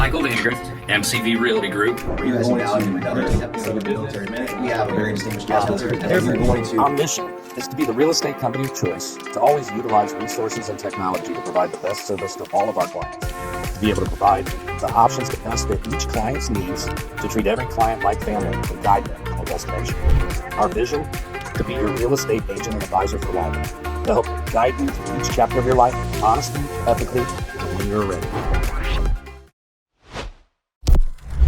Michael Vandegrift, MCV Realty Group. You guys now in another episode of Military Minute. We have a very distinguished guest with us. Our mission is to be the real estate company of choice, to always utilize resources and technology to provide the best service to all of our clients, to be able to provide the options to best fit each client's needs, to treat every client like family and guide them to a destination. Our vision, to be your real estate agent and advisor for life, to help guide you through each chapter of your life, honestly, ethically, and when you're ready.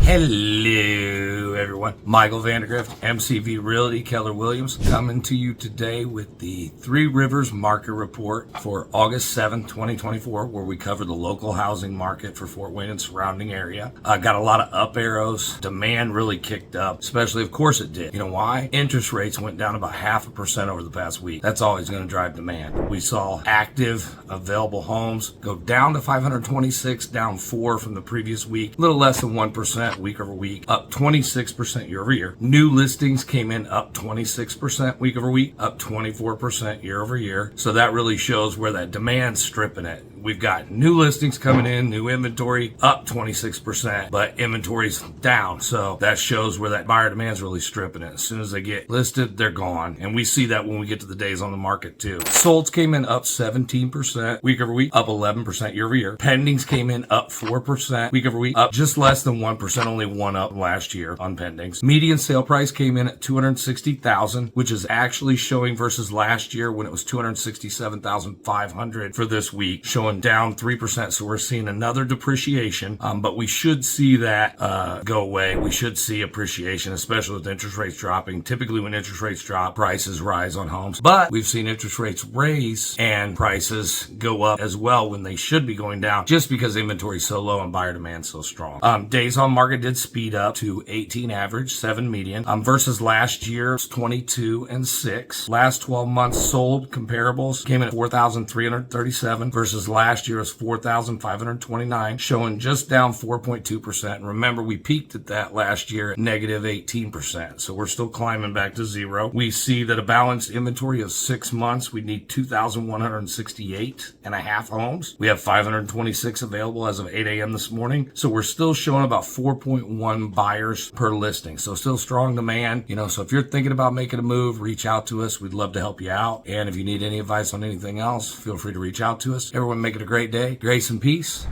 Hello, everyone. Michael Vandegrift, MCV Realty, Keller Williams, coming to you today with the 3Rivers market report for August 7th, 2024, where we cover the local housing market for Fort Wayne and surrounding area. Got a lot of up arrows. Demand really kicked up, especially, of course it did. You know why? Interest rates went down about 0.5% over the past week. That's always going to drive demand. We saw active available homes go down to 526, down 4 from the previous week, a little less than 1%. Week over week, up 26% year over year. New listings came in up 26% week over week, up 24% year over year. So that really shows where that demand's stripping it. We've got new listings coming in, new inventory up 26%, but inventory's down. So that shows where that buyer demand's really stripping it. As soon as they get listed, they're gone. And we see that when we get to the days on the market too. Solds came in up 17% week over week, up 11% year over year. Pendings came in up 4% week over week, up just less than 1%, only one up last year on pendings. Median sale price came in at $260,000, which is actually showing versus last year when it was $267,500 for this week, showing down 3%. So we're seeing another depreciation, but we should see that go away. We should see appreciation, especially with interest rates dropping. Typically when interest rates drop, prices rise on homes, but we've seen interest rates raise and prices go up as well when they should be going down, just because inventory is so low and buyer demand so strong. Days on market did speed up to 18 average, 7 median, versus last year's 22 and 6. Last 12 months sold comparables came in at 4,337 versus last year's 4,529, showing just down 4.2%. And remember, we peaked at that last year at negative 18%. So we're still climbing back to zero. We see that a balanced inventory of 6 months, we need 2,168 and a half homes. We have 526 available as of 8 a.m. this morning. So we're still showing about 4.1 buyers per listing. So still strong demand. So if you're thinking about making a move, reach out to us. We'd love to help you out. And if you need any advice on anything else, feel free to reach out to us. Everyone make it a great day. Grace and peace.